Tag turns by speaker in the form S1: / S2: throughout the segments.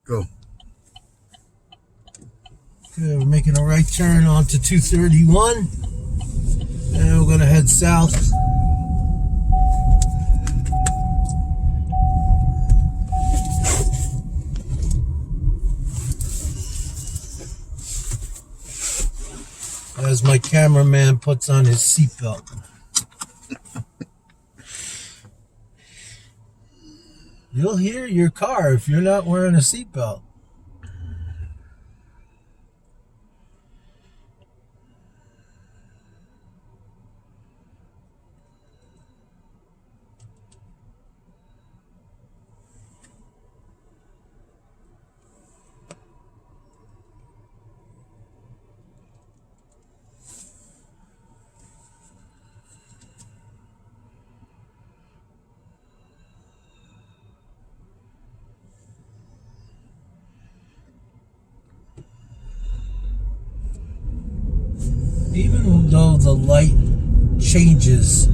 S1: Go.
S2: Okay, we're making a right turn onto 231. And we're going to head south. As my cameraman puts on his seatbelt. You'll hear your car if you're not wearing a seatbelt. Even though the light changes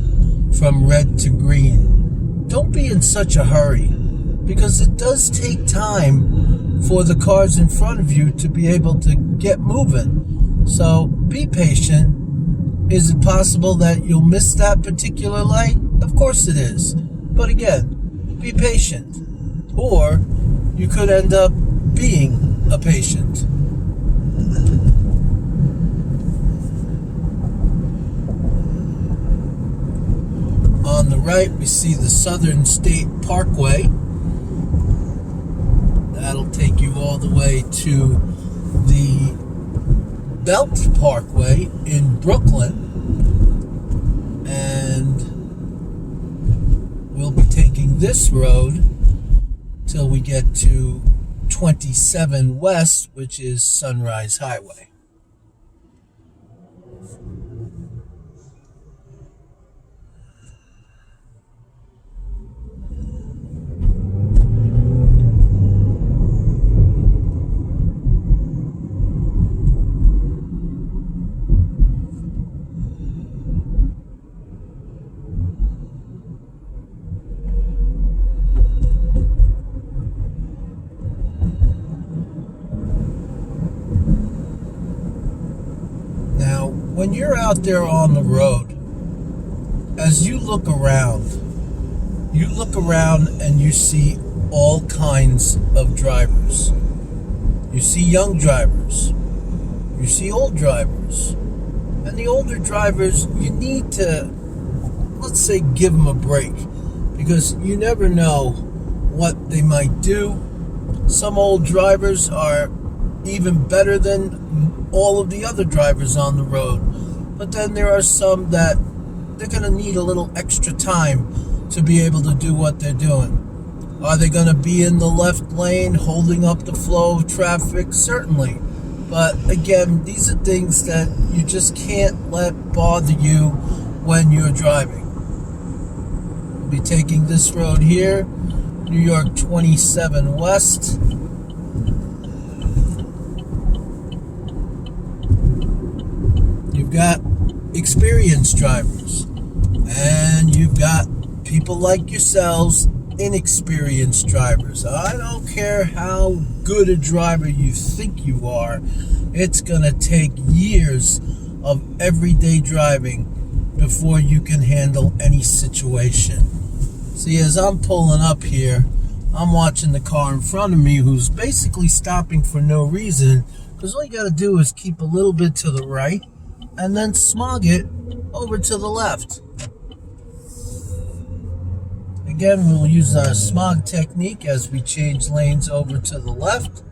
S2: from red to green, don't be in such a hurry, because it does take time for the cars in front of you to be able to get moving. So be patient. Is it possible that you'll miss that particular light? Of course it is. But again, be patient. Or you could end up being a patient. On the right, we see the Southern State Parkway. That'll take you all the way to the Belt Parkway in Brooklyn. And we'll be taking this road till we get to 27 West, which is Sunrise Highway. When you're out there on the road, as you look around and you see all kinds of drivers. You see young drivers. You see old drivers. And the older drivers, you need to, let's say, give them a break, because you never know what they might do. Some old drivers are even better than all of the other drivers on the road. But then there are some that they're going to need a little extra time to be able to do what they're doing. Are they going to be in the left lane holding up the flow of traffic? Certainly. But again, these are things that you just can't let bother you when you're driving. We'll be taking this road here, New York 27 West. You've got experienced drivers, and you've got people like yourselves, inexperienced drivers. I don't care how good a driver you think you are, it's gonna take years of everyday driving before you can handle any situation. See, as I'm pulling up here, I'm watching the car in front of me who's basically stopping for no reason, because all you gotta do is keep a little bit to the right and then smog it over to the left. Again, we'll use our smog technique as we change lanes over to the left,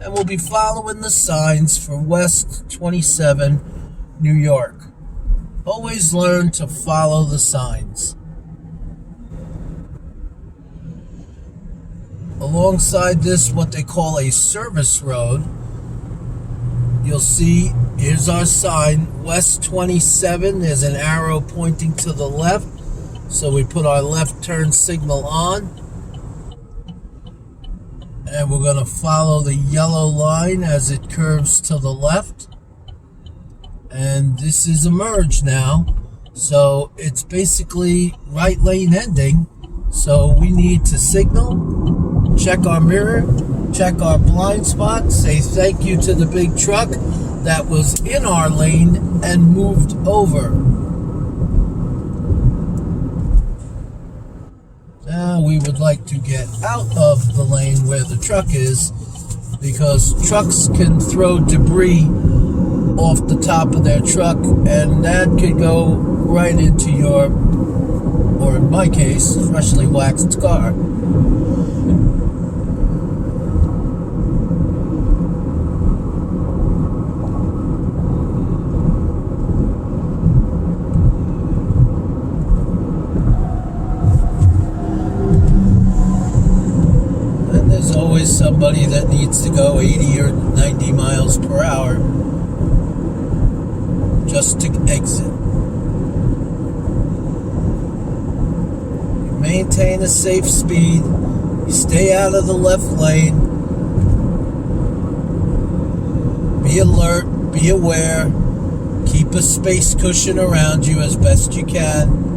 S2: and we'll be following the signs for West 27, New York. Always learn to follow the signs. Alongside this, what they call a service road, you'll see, here's our sign, West 27. There's an arrow pointing to the left. So we put our left turn signal on. And we're going to follow the yellow line as it curves to the left. And this is a merge now. So it's basically right lane ending. So we need to signal, check our mirror, check our blind spot, say thank you to the big truck that was in our lane and moved over. Now we would like to get out of the lane where the truck is, because trucks can throw debris off the top of their truck, and that could go right into your, or in my case, freshly waxed car. And there's always somebody that needs to go 80 or 90 miles per hour just to exit. You maintain a safe speed. You stay out of the left lane. Be alert. Be aware. Keep a space cushion around you as best you can.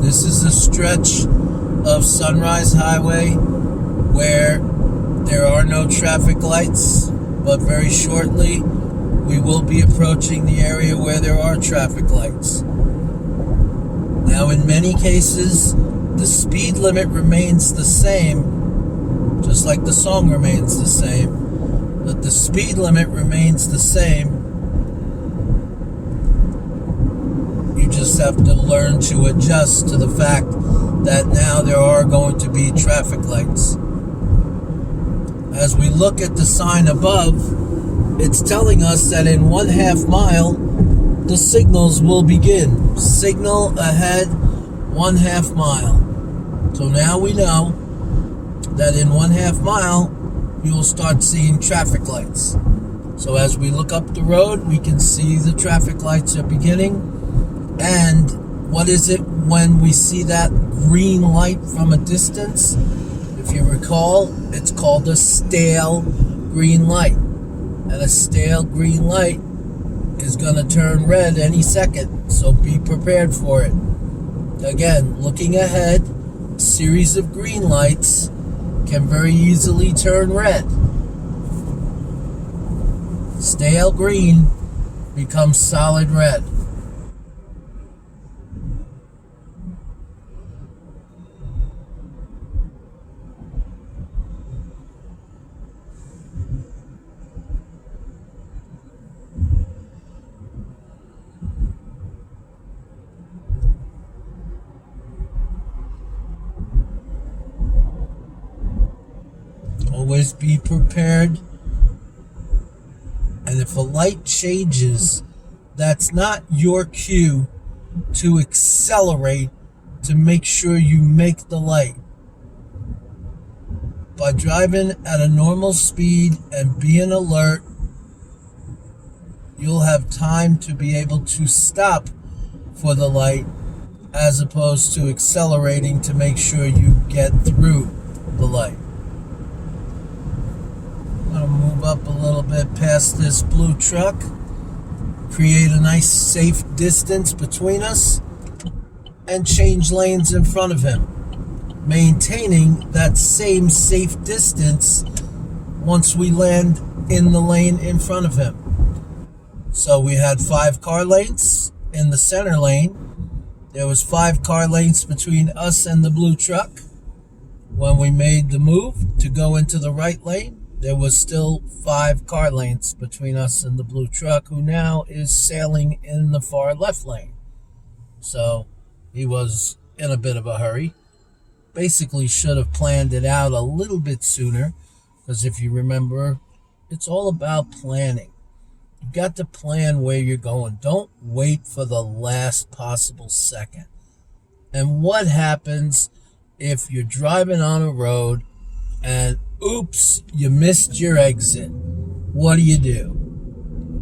S2: This is a stretch of Sunrise Highway where there are no traffic lights, but very shortly we will be approaching the area where there are traffic lights. Now, in many cases, the speed limit remains the same, just like the song remains the same, but the speed limit remains the same. You just have to learn to adjust to the fact that now there are going to be traffic lights. As we look at the sign above, it's telling us that in 1/2 mile, the signals will begin. Signal ahead, 1/2 mile. So now we know that in 1/2 mile, you will start seeing traffic lights. So as we look up the road, we can see the traffic lights are beginning. And what is it when we see that green light from a distance? If you recall, it's called a stale green light. And a stale green light is going to turn red any second, so be prepared for it. Again, looking ahead, a series of green lights can very easily turn red. Stale green becomes solid red. Always be prepared. And if a light changes, that's not your cue to accelerate to make sure you make the light. By driving at a normal speed and being alert, you'll have time to be able to stop for the light as opposed to accelerating to make sure you get through the light. I'm going to move up a little bit past this blue truck, create a nice safe distance between us, and change lanes in front of him, maintaining that same safe distance once we land in the lane in front of him. So we had 5 car lanes in the center lane. There was 5 car lanes between us and the blue truck. When we made the move to go into the right lane, there was still 5 car lanes between us and the blue truck, who now is sailing in the far left lane. So he was in a bit of a hurry. Basically should have planned it out a little bit sooner, because if you remember, it's all about planning. You've got to plan where you're going. Don't wait for the last possible second. And what happens if you're driving on a road and oops, you missed your exit? What do?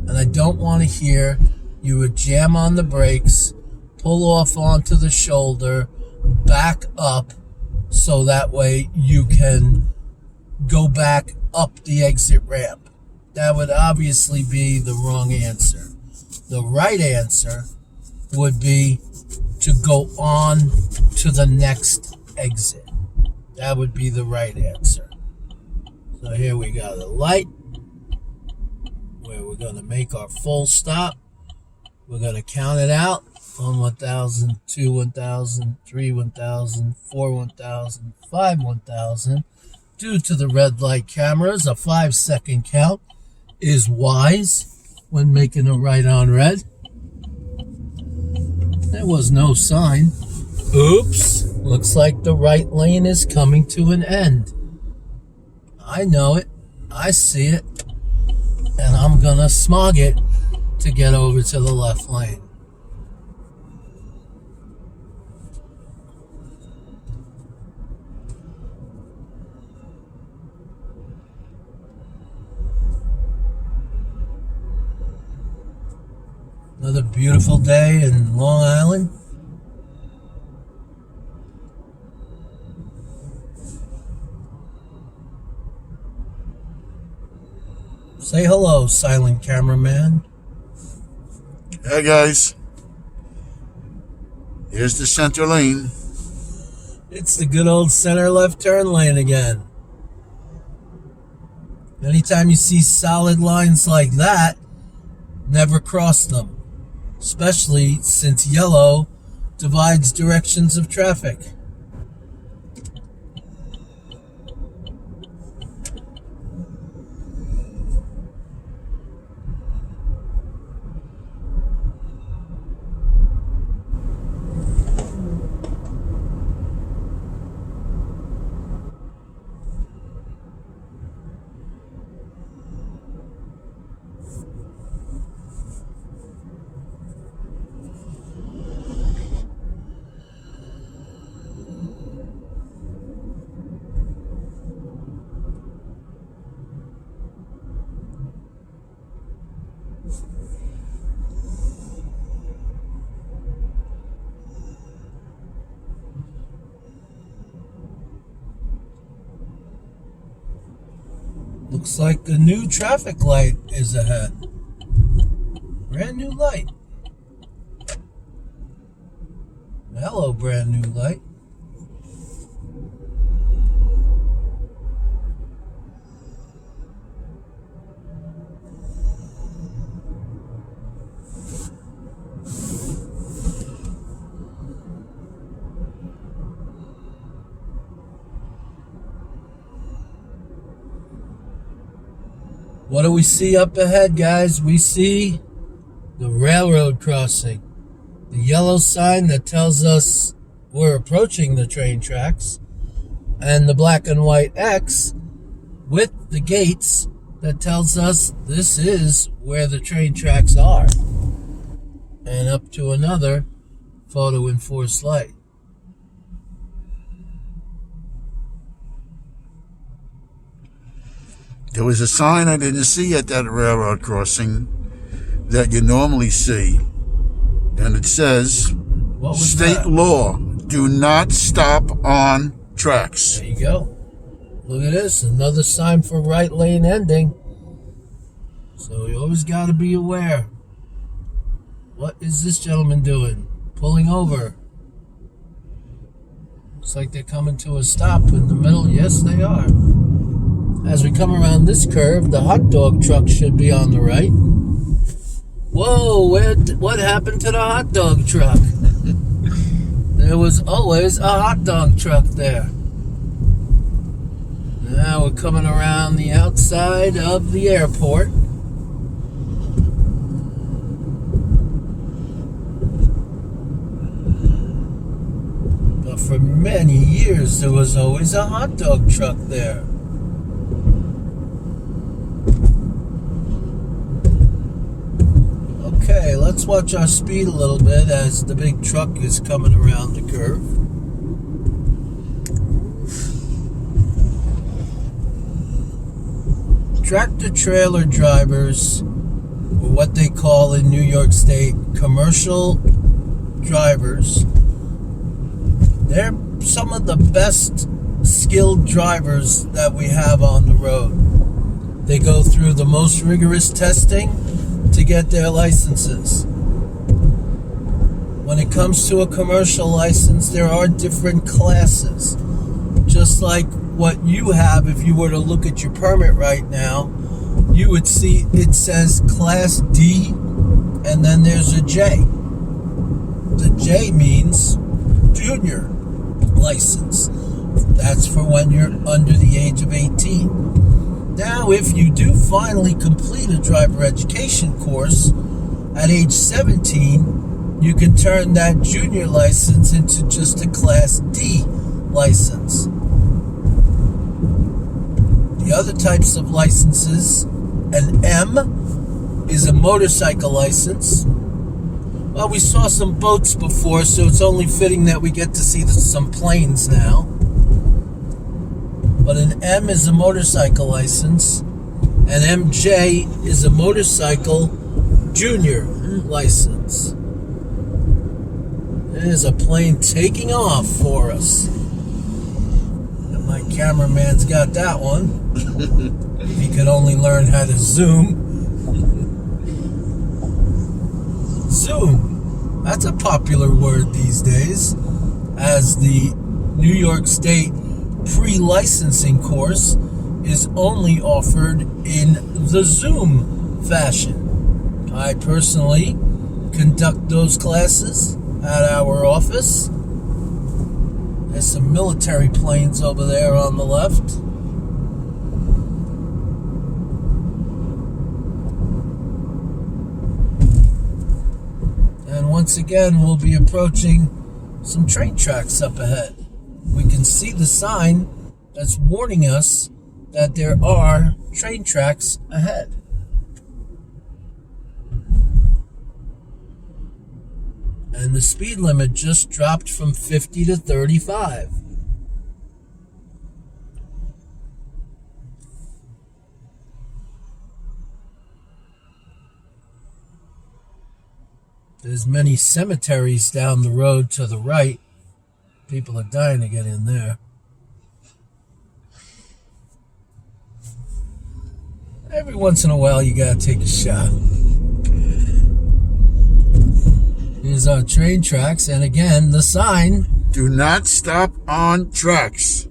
S2: And I don't want to hear you would jam on the brakes, pull off onto the shoulder, back up, so that way you can go back up the exit ramp. That would obviously be the wrong answer. The right answer would be to go on to the next exit. That would be the right answer. So here we got a light where we're going to make our full stop. We're going to count it out. 1, 1,000, 2, 1,000, 3, 1,000, 4, 1,000, 5, 1,000. Due to the red light cameras, a 5-second count is wise when making a right on red. There was no sign. Oops, looks like the right lane is coming to an end. I know it, I see it, and I'm gonna smog it to get over to the left lane. Another beautiful day in Long Island. Say hello, silent cameraman.
S1: Hey guys, here's the center lane.
S2: It's the good old center left turn lane again. Anytime you see solid lines like that, never cross them. Especially since yellow divides directions of traffic. Looks like a new traffic light is ahead. Brand new light. Hello, brand new light. What do we see up ahead, guys? We see the railroad crossing. The yellow sign that tells us we're approaching the train tracks. And the black and white X with the gates that tells us this is where the train tracks are. And up to another photo enforced light.
S1: There was a sign I didn't see at that railroad crossing that you normally see. And it says, state law, do not stop on tracks.
S2: There you go. Look at this, another sign for right lane ending. So you always got to be aware. What is this gentleman doing? Pulling over. Looks like they're coming to a stop in the middle. Yes, they are. As we come around this curve, the hot dog truck should be on the right. Whoa, what happened to the hot dog truck? There was always a hot dog truck there. Now we're coming around the outside of the airport. But for many years, there was always a hot dog truck there. Okay, let's watch our speed a little bit as the big truck is coming around the curve. Tractor trailer drivers or what they call in New York State commercial drivers. They're some of the best skilled drivers that we have on the road. They go through the most rigorous testing to get their licenses. When it comes to a commercial license, there are different classes. Just like what you have, if you were to look at your permit right now, you would see it says Class D, and then there's a J. The J means junior license. That's for when you're under the age of 18. Now, if you do finally complete a driver education course at age 17, you can turn that junior license into just a Class D license. The other types of licenses, an M is a motorcycle license. Well, we saw some boats before, so it's only fitting that we get to see some planes now. But an M is a motorcycle license. An MJ is a motorcycle junior license. There's a plane taking off for us. And my cameraman's got that one. If he could only learn how to zoom. Zoom. That's a popular word these days, as the New York State pre-licensing course is only offered in the Zoom fashion. I personally conduct those classes at our office. There's some military planes over there on the left. And once again, we'll be approaching some train tracks up ahead. We can see the sign that's warning us that there are train tracks ahead. And the speed limit just dropped from 50 to 35. There's many cemeteries down the road to the right. People are dying to get in there. Every once in a while, you gotta take a shot. Here's our train tracks, and again, the sign.
S1: Do not stop on tracks.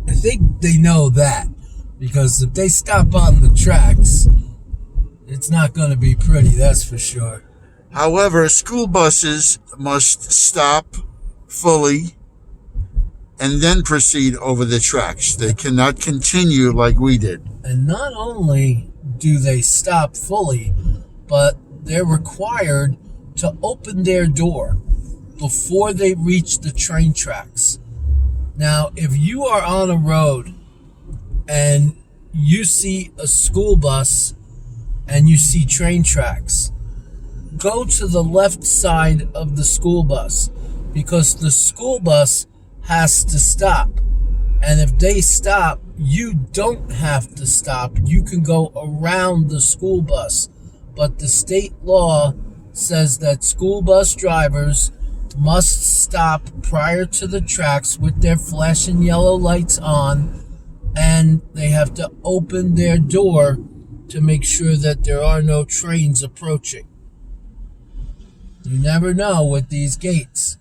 S2: I think they know that, because if they stop on the tracks, it's not going to be pretty, that's for sure.
S1: However, school buses must stop fully and then proceed over the tracks. They cannot continue like we did.
S2: And not only do they stop fully, but they're required to open their door before they reach the train tracks. Now, if you are on a road and you see a school bus and you see train tracks, go to the left side of the school bus, because the school bus has to stop. And if they stop, you don't have to stop. You can go around the school bus. But the state law says that school bus drivers must stop prior to the tracks with their flashing yellow lights on, and they have to open their door to make sure that there are no trains approaching. You never know with these gates.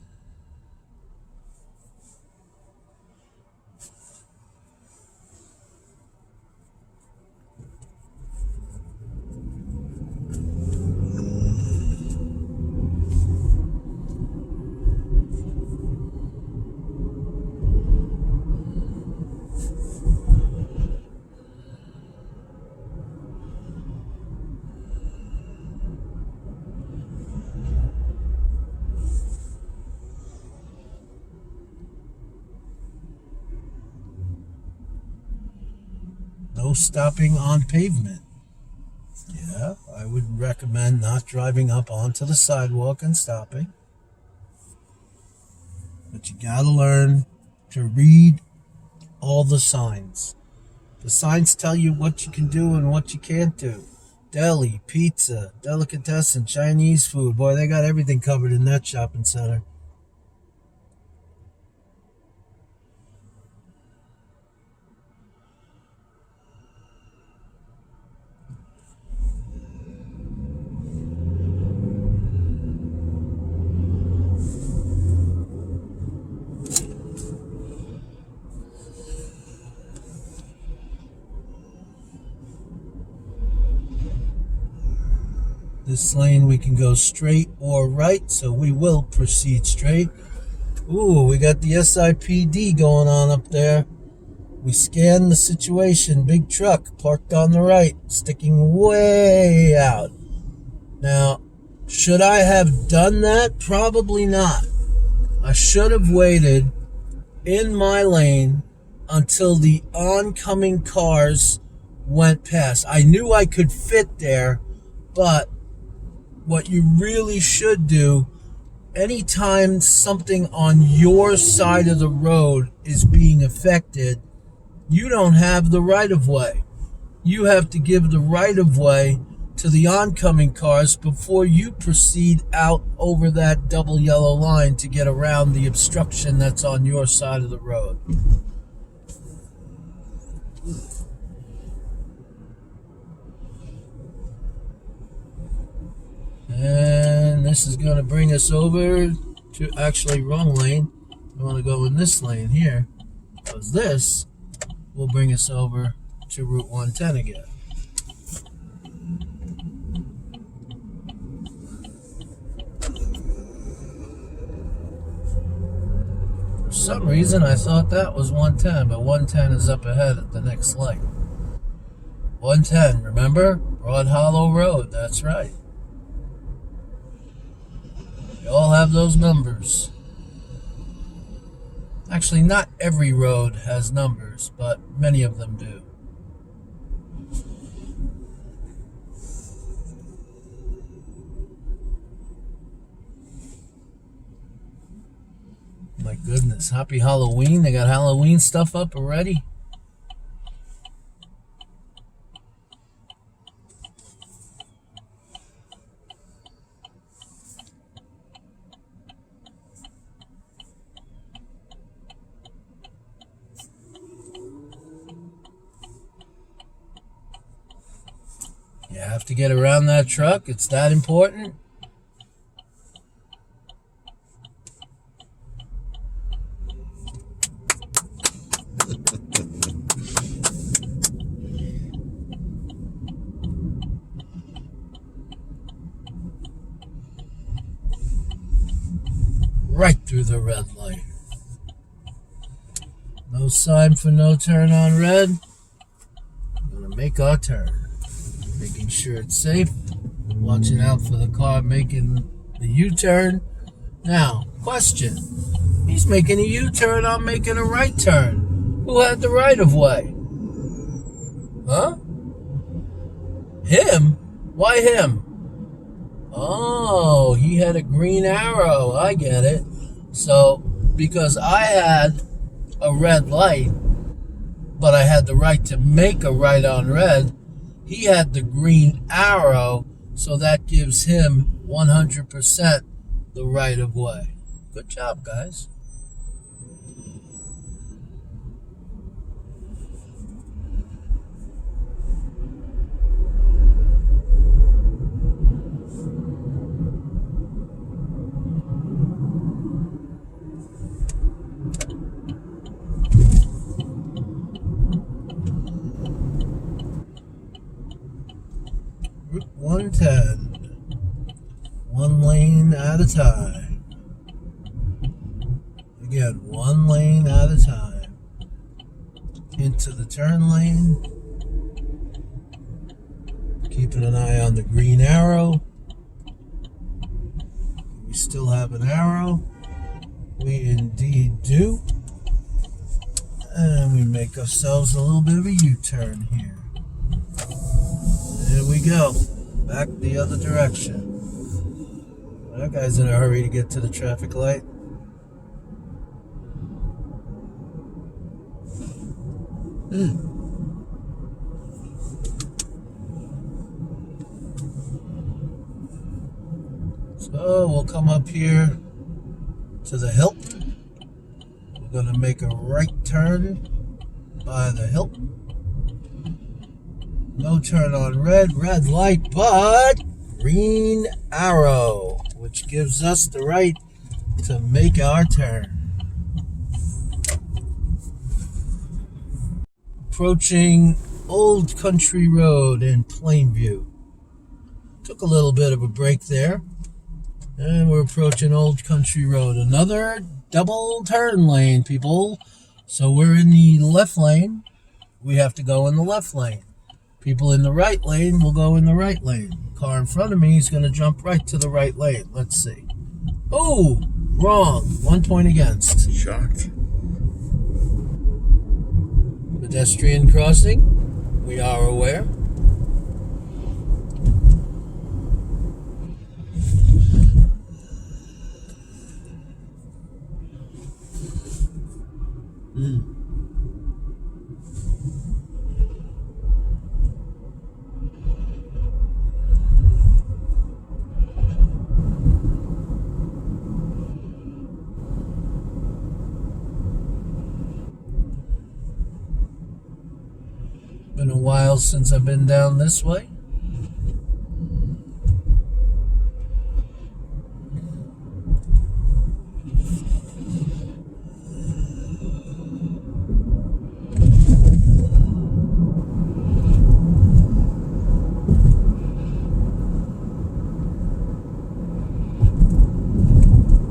S2: No stopping on pavement. Yeah, I would recommend not driving up onto the sidewalk and stopping. But you gotta learn to read all the signs. The signs tell you what you can do and what you can't do. deli, pizza, delicatessen, Chinese food. Boy, they got everything covered in that shopping center. This lane we can go straight or right, so we will proceed straight. Ooh, we got the SIPD going on up there. We scanned the situation. Big truck parked on the right, sticking way out. Now, should I have done that? Probably not. I should have waited in my lane until the oncoming cars went past. I knew I could fit there, but what you really should do, anytime something on your side of the road is being affected, you don't have the right of way. You have to give the right of way to the oncoming cars before you proceed out over that double yellow line to get around the obstruction that's on your side of the road. And this is going to bring us over to, actually, wrong lane. I want to go in this lane here, because this will bring us over to Route 110 again. For some reason, I thought that was 110, but 110 is up ahead at the next light. 110, remember? Broad Hollow Road, that's right. We all have those numbers. Actually, not every road has numbers, but many of them do. My goodness, happy Halloween. They got Halloween stuff up already. You have to get around that truck. It's that important. Right through the red light. No sign for no turn on red. We're gonna make our turn. Making sure it's safe, watching out for the car making the U-turn. Now, question. He's making a U-turn, I'm making a right turn. Who had the right of way? Huh? Him? Why him? Oh, he had a green arrow. I get it. So, because I had a red light, but I had the right to make a right on red, he had the green arrow, so that gives him 100% the right of way. Good job, guys. Route 110. One lane at a time. Again, one lane at a time. Into the turn lane. Keeping an eye on the green arrow. We still have an arrow. We indeed do. And we make ourselves a little bit of a U-turn here. There we go. Back the other direction. That guy's in a hurry to get to the traffic light. So we'll come up here to the Hilton. We're going to make a right turn by the Hilton. No turn on red light, but green arrow, which gives us the right to make our turn. Approaching Old Country Road in Plainview. Took a little bit of a break there. And we're approaching Old Country Road. Another double turn lane, people. So we're in the left lane. We have to go in the left lane. People in the right lane will go in the right lane. Car in front of me is going to jump right to the right lane. Let's see. Oh, wrong. 1 point against.
S1: Shocked.
S2: Pedestrian crossing. We are aware. Been a while since I've been down this way.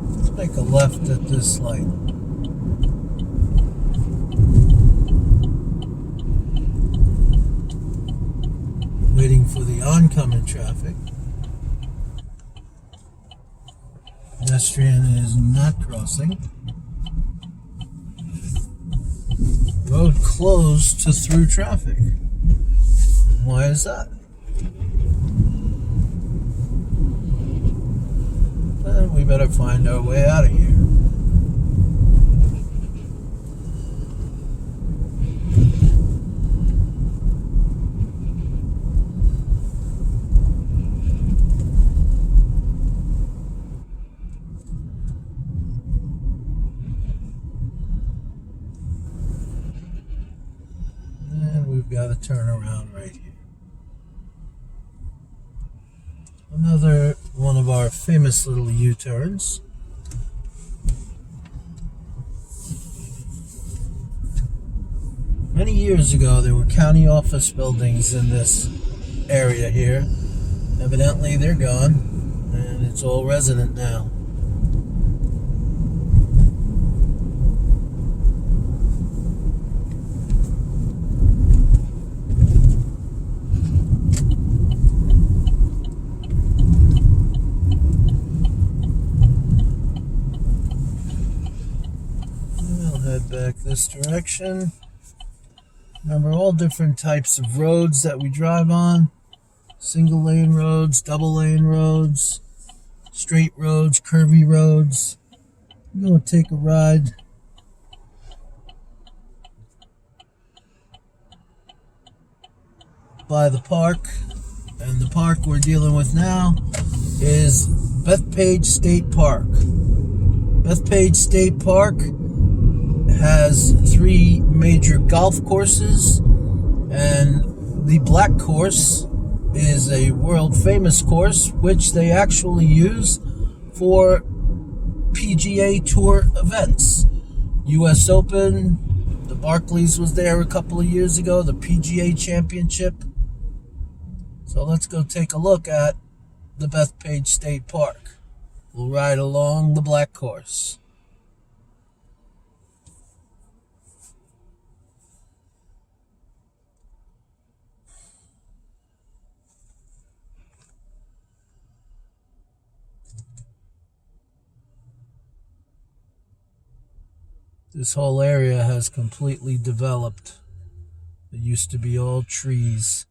S2: Let's make a left at this light. Waiting for the oncoming traffic. Pedestrian is not crossing. Road closed to through traffic. Why is that? Well, we better find our way out of here. Got to turn around right here. Another one of our famous little U-turns. Many years ago, there were county office buildings in this area here. Evidently, they're gone, and it's all resident now. Back this direction. Remember, all different types of roads that we drive on. Single lane roads, double lane roads, straight roads, curvy roads. I'm going to take a ride by the park. And the park we're dealing with now is Bethpage State Park. Bethpage State Park has 3 major golf courses, and the black course is a world famous course which they actually use for PGA Tour events. US Open, the Barclays was there a couple of years ago, the PGA Championship. So let's go take a look at the Bethpage State Park. We'll ride along the black course. This whole area has completely developed. It used to be all trees.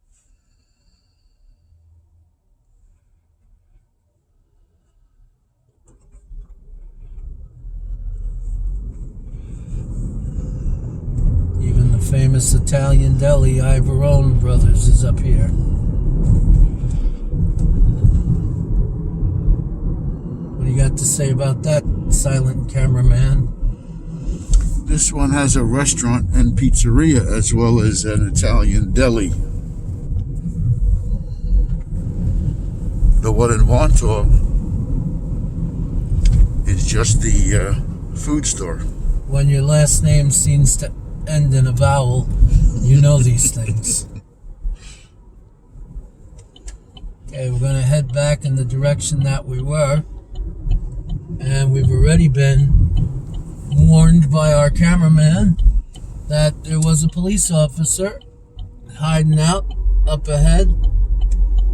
S2: Even the famous Italian deli, Ivorone Brothers, is up here. got to say about that, silent cameraman?
S1: This one has a restaurant and pizzeria as well as an Italian deli. The one in Vontor is just the food store.
S2: When your last name seems to end in a vowel, you know these things. Okay, we're going to head back in the direction that we were. And we've already been warned by our cameraman that there was a police officer hiding out up ahead.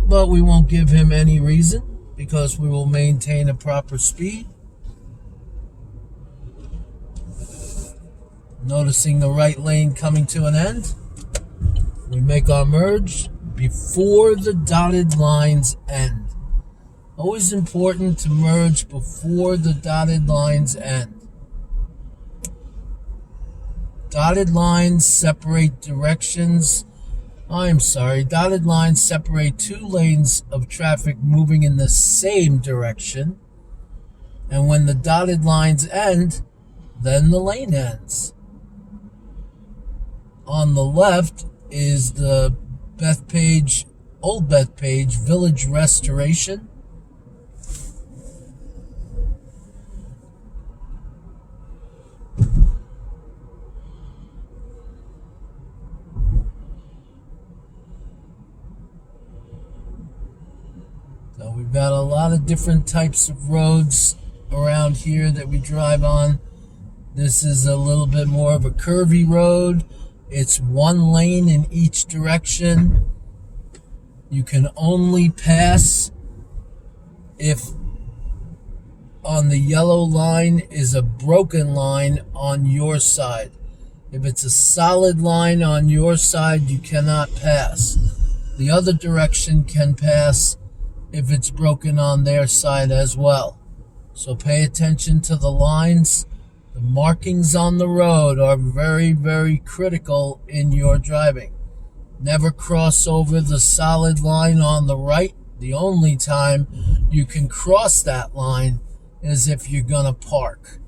S2: But we won't give him any reason because we will maintain a proper speed. Noticing the right lane coming to an end, we make our merge before the dotted lines end. Always important to merge before the dotted lines end. Dotted lines separate directions. Dotted lines separate two lanes of traffic moving in the same direction. And when the dotted lines end, then the lane ends. On the left is the Old Bethpage Village Restoration. So we've got a lot of different types of roads around here that we drive on. This is a little bit more of a curvy road. It's one lane in each direction. You can only pass if on the yellow line is a broken line on your side. If it's a solid line on your side, you cannot pass. The other direction can pass if it's broken on their side as well. So pay attention to the lines. The markings on the road are very, very critical in your driving. Never cross over the solid line on the right. The only time you can cross that line is if you're going to park.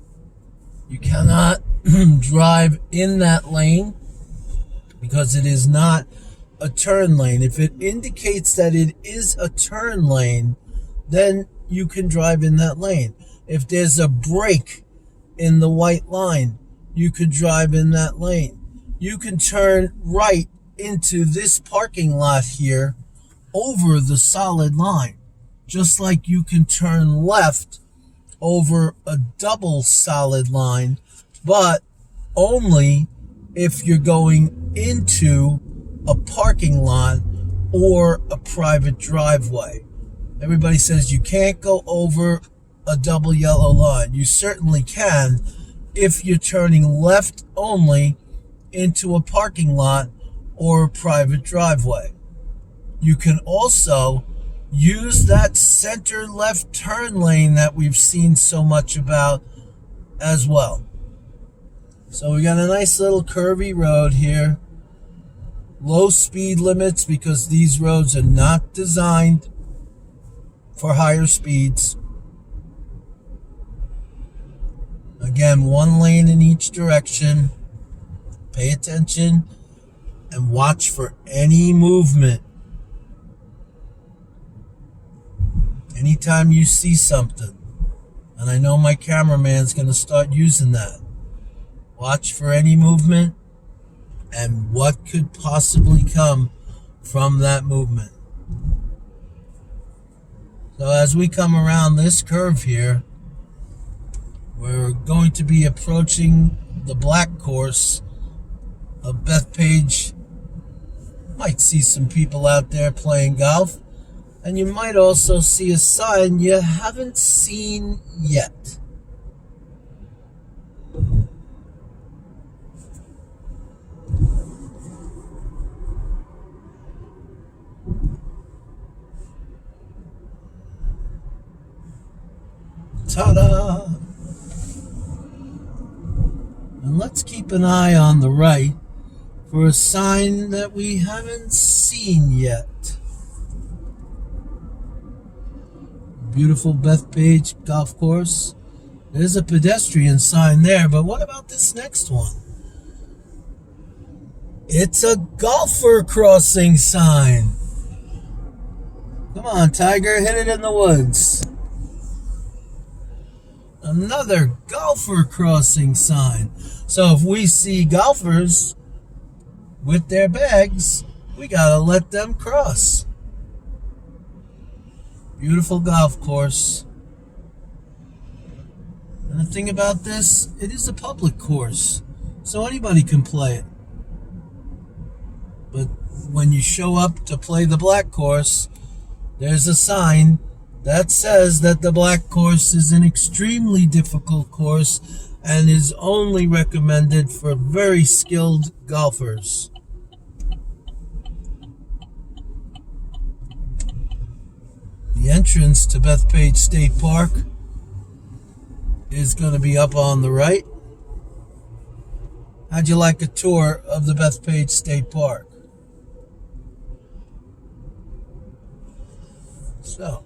S2: You cannot drive in that lane because it is not a turn lane. If it indicates that it is a turn lane, then you can drive in that lane. If there's a break in the white line, you could drive in that lane. You can turn right into this parking lot here over the solid line, just like you can turn left over a double solid line, but only if you're going into a parking lot or a private driveway. Everybody says you can't go over a double yellow line. You certainly can if you're turning left only into a parking lot or a private driveway. You can also use that center left turn lane that we've seen so much about as well. So we got a nice little curvy road here. Low speed limits because these roads are not designed for higher speeds. Again, one lane in each direction. Pay attention and watch for any movement. Anytime you see something, and I know my cameraman's going to start using that, watch for any movement and what could possibly come from that movement. So as we come around this curve here, we're going to be approaching the black course of Bethpage. Might see some people out there playing golf, and you might also see a sign you haven't seen yet. Ta-da! And let's keep an eye on the right for a sign that we haven't seen yet. Beautiful Bethpage golf course. There's a pedestrian sign there, but what about this next one? It's a golfer crossing sign. Come on, Tiger, hit it in the woods. Another golfer crossing sign. So if we see golfers with their bags, we gotta let them cross. Beautiful golf course. And the thing about this, it is a public course, so anybody can play it. But when you show up to play the black course, there's a sign that says that the black course is an extremely difficult course and is only recommended for very skilled golfers. The entrance to Bethpage State Park is going to be up on the right. How'd you like a tour of the Bethpage State Park? So,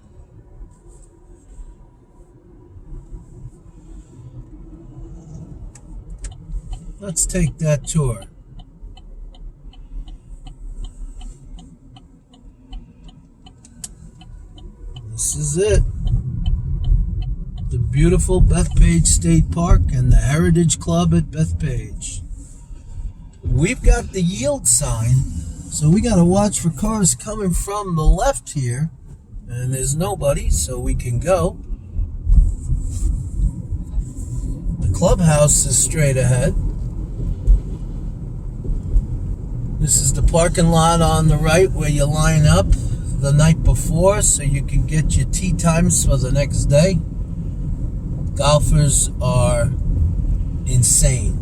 S2: let's take that tour. This is it. The beautiful Bethpage State Park and the Heritage Club at Bethpage. We've got the yield sign, so we got to watch for cars coming from the left here. And there's nobody, so we can go. The clubhouse is straight ahead. This is the parking lot on the right where you line up the night before so you can get your tee times for the next day. Golfers are insane.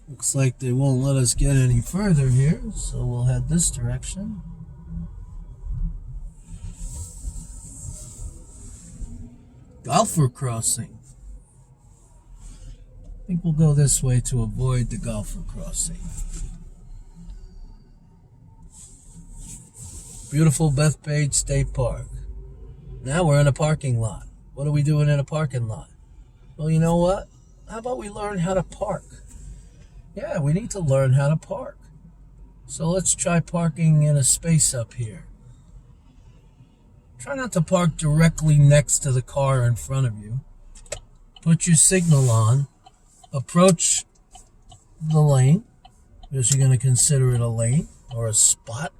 S2: Looks like they won't let us get any further here, so we'll head this direction. Golfer crossing. I think we'll go this way to avoid the golfer crossing. Beautiful Bethpage State Park. Now we're in a parking lot. What are we doing in a parking lot? Well, you know what? How about we learn how to park? Yeah, we need to learn how to park. So let's try parking in a space up here. Try not to park directly next to the car in front of you. Put your signal on. Approach the lane, because you're going to consider it a lane or a spot,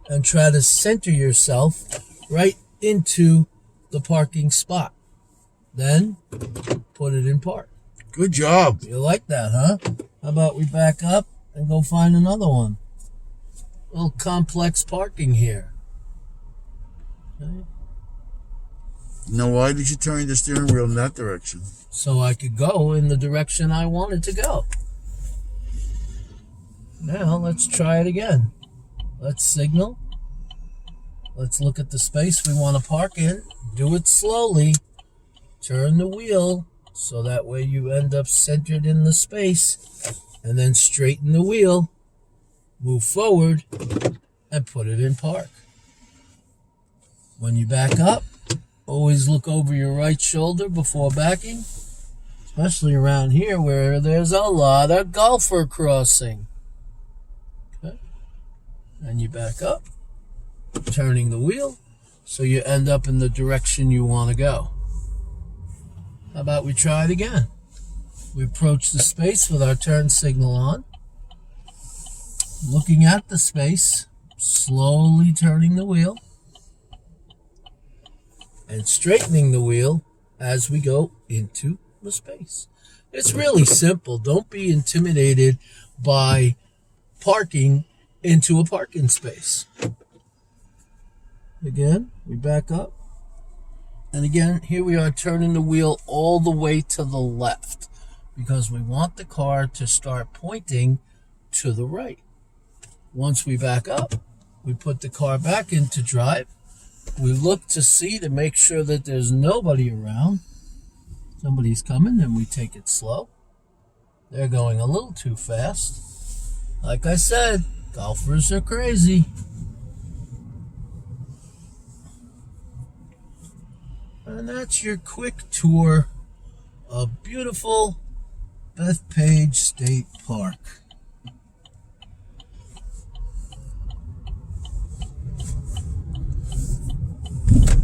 S2: and try to center yourself right into the parking spot. Then put it in park.
S1: Good job.
S2: You like that, huh? How about we back up and go find another one? A little complex parking here. Okay.
S1: Now, why did you turn the steering wheel in that direction?
S2: So I could go in the direction I wanted to go. Now let's try it again. Let's signal. Let's look at the space we want to park in. Do it slowly. Turn the wheel so that way you end up centered in the space. And then straighten the wheel. Move forward and put it in park. When you back up, always look over your right shoulder before backing. Especially around here where there's a lot of golfer crossing. Okay. And you back up, turning the wheel, so you end up in the direction you want to go. How about we try it again? We approach the space with our turn signal on. Looking at the space, slowly turning the wheel, and straightening the wheel as we go into the space. It's really simple. Don't be intimidated by parking into a parking space. Again, we back up. And again, here we are turning the wheel all the way to the left because we want the car to start pointing to the right. Once we back up, we put the car back into drive. We look to see to make sure that there's nobody around. Somebody's coming, and we take it slow. They're going a little too fast. Like I said, golfers are crazy. And that's your quick tour of beautiful Bethpage State Park.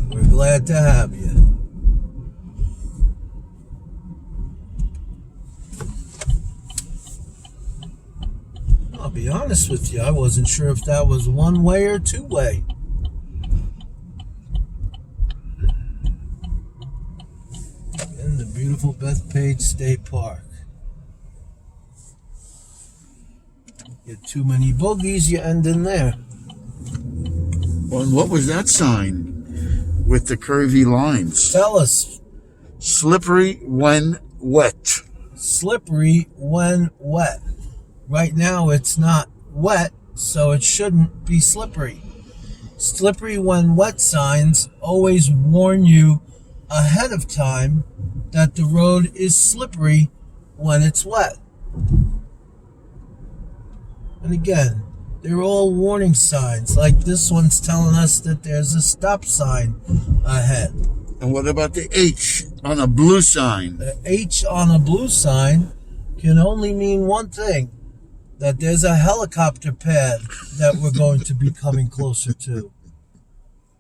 S2: We're glad to have you. I'll be honest with you, I wasn't sure if that was one way or two way. In the beautiful Bethpage State Park. Get too many boogies, you end in there.
S1: Well, and what was that sign with the curvy lines?
S2: Tell us.
S1: Slippery when wet.
S2: Slippery when wet. Right now it's not wet, so it shouldn't be slippery. Slippery when wet signs always warn you ahead of time that the road is slippery when it's wet. And again, they're all warning signs. Like this one's telling us that there's a stop sign ahead.
S1: And what about the H on a blue sign?
S2: The H on a blue sign can only mean one thing. That there's a helicopter pad that we're going to be coming closer to.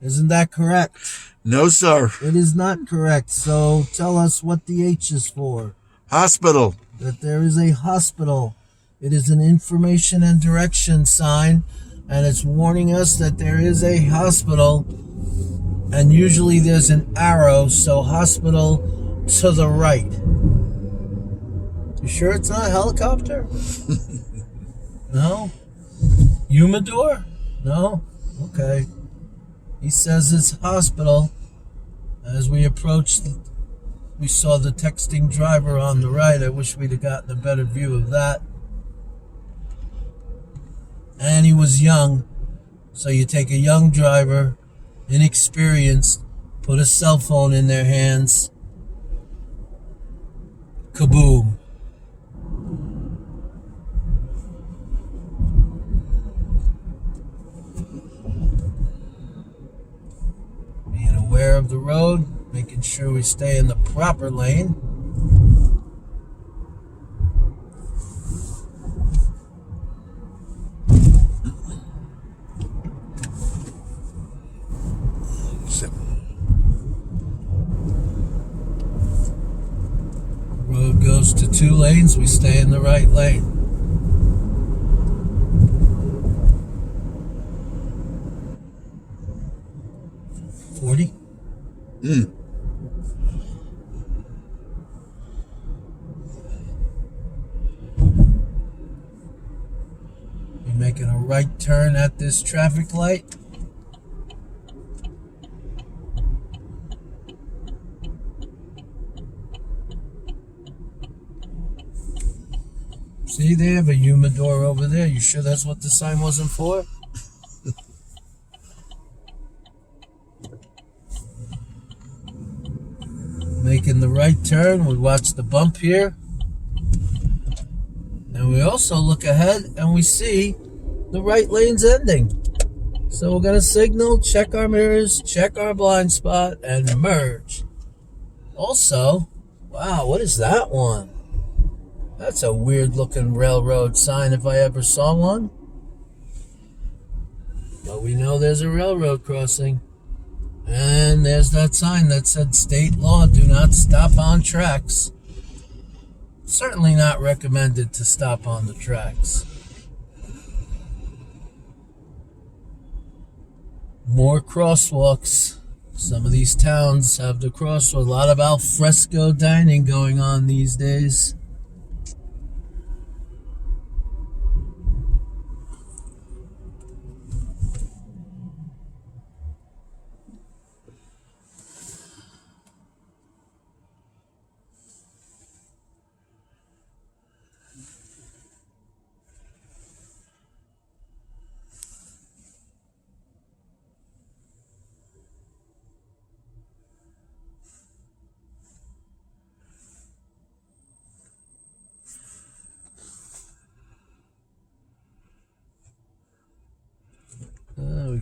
S2: Isn't that correct?
S1: No, sir.
S2: It is not correct. So tell us what the H is for.
S1: Hospital.
S2: That there is a hospital. It is an information and direction sign, and it's warning us that there is a hospital. And usually there's an arrow, so hospital to the right. You sure it's not a helicopter? No? Humidor? No? Okay. He says it's hospital. As we approached, we saw the texting driver on the right. I wish we'd have gotten a better view of that. And he was young. So you take a young driver, inexperienced, put a cell phone in their hands. Kaboom. Aware of the road, making sure we stay in the proper lane. Road goes to 2 lanes, we stay in the right lane. You're making a right turn at this traffic light. See, they have a humidor over there. You sure that's what the sign wasn't for? Making the right turn, we watch the bump here. And we also look ahead and we see the right lane's ending. So we're going to signal, check our mirrors, check our blind spot, and merge. Also, wow, what is that one? That's a weird looking railroad sign if I ever saw one. But we know there's a railroad crossing. And there's that sign that said state law, do not stop on tracks. Certainly not recommended to stop on the tracks. More crosswalks. Some of these towns have the crosswalk. A lot of al fresco dining going on these days.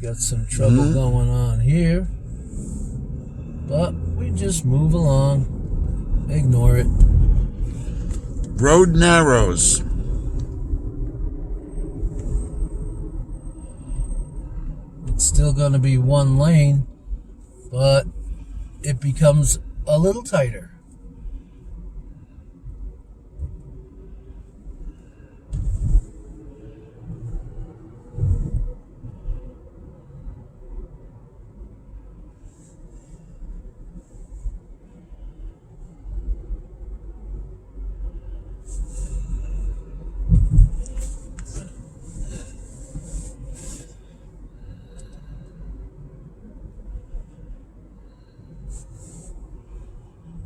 S2: got some trouble going on here. But we just move along. Ignore it.
S1: Road narrows.
S2: It's still going to be one lane, but it becomes a little tighter.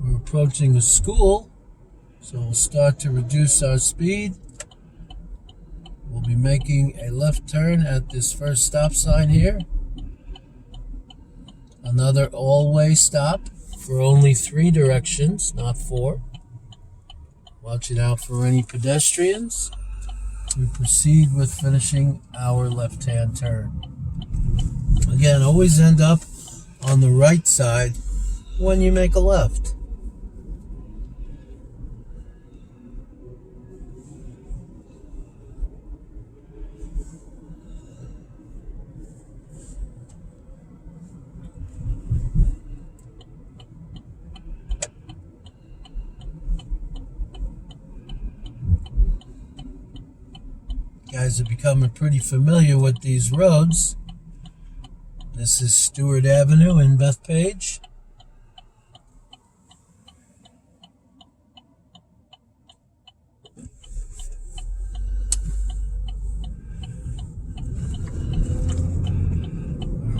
S2: We're approaching a school, so we'll start to reduce our speed. We'll be making a left turn at this first stop sign here. Another all-way stop for only 3 directions, not 4. Watching out for any pedestrians. We proceed with finishing our left-hand turn. Again, always end up on the right side when you make a left. Guys are becoming pretty familiar with these roads. This is Stewart Avenue in Bethpage.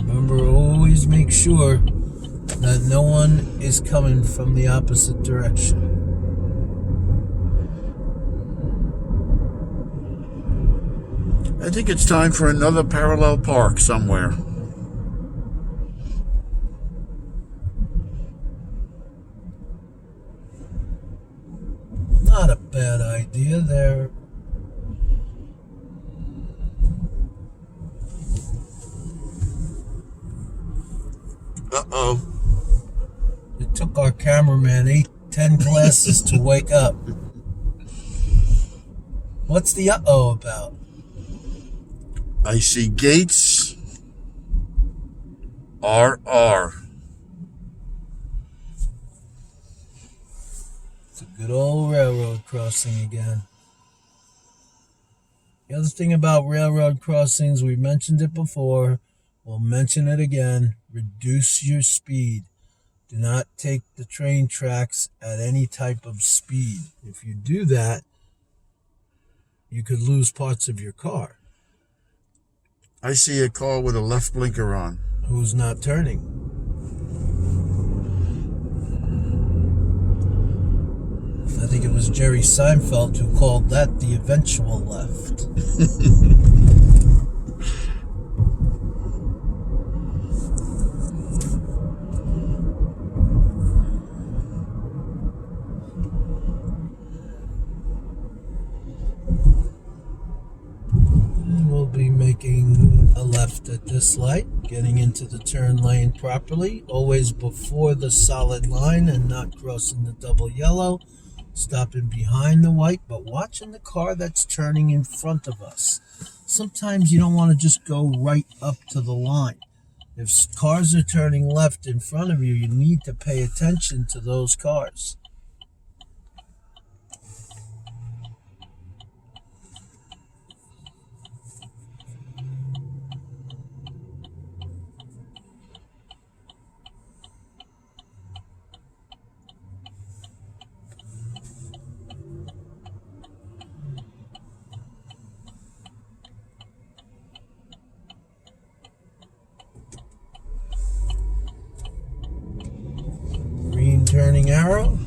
S2: Remember, always make sure that no one is coming from the opposite direction.
S1: I think it's time for another parallel park somewhere.
S2: Not a bad idea there.
S1: Uh-oh.
S2: It took our cameraman 8-10 classes to wake up. What's the uh-oh about?
S1: I see gates. RR.
S2: It's a good old railroad crossing again. The other thing about railroad crossings, we mentioned it before, we'll mention it again, reduce your speed. Do not take the train tracks at any type of speed. If you do that, you could lose parts of your car.
S1: I see a car with a left blinker on.
S2: Who's not turning? I think it was Jerry Seinfeld who called that the eventual left. We'll be making a left at this light, getting into the turn lane properly, always before the solid line and not crossing the double yellow, stopping behind the white, but watching the car that's turning in front of us. Sometimes you don't want to just go right up to the line. If cars are turning left in front of you, you need to pay attention to those cars. Green turning arrow.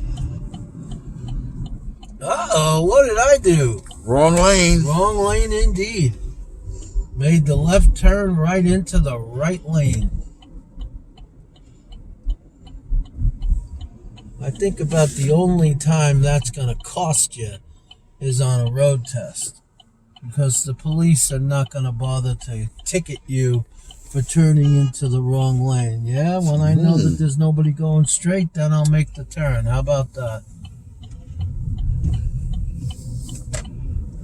S2: Uh-oh, what did I do?
S1: Wrong lane.
S2: Wrong lane indeed. Made the left turn right into the right lane. I think about the only time that's going to cost you is on a road test, because the police are not going to bother to ticket you for turning into the wrong lane. Yeah, when I know that there's nobody going straight, then I'll make the turn. How about that?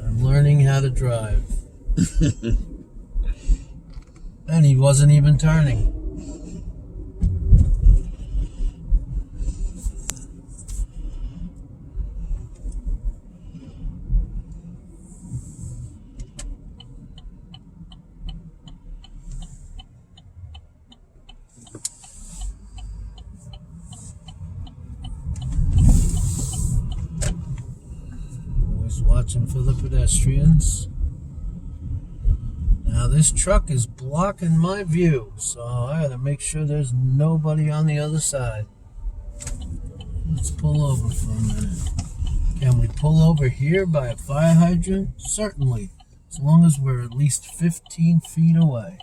S2: I'm learning how to drive. And he wasn't even turning. Watching for the pedestrians. Now this truck is blocking my view, so I gotta make sure there's nobody on the other side. Let's pull over for a minute. Can we pull over here by a fire hydrant? Certainly, as long as we're at least 15 feet away.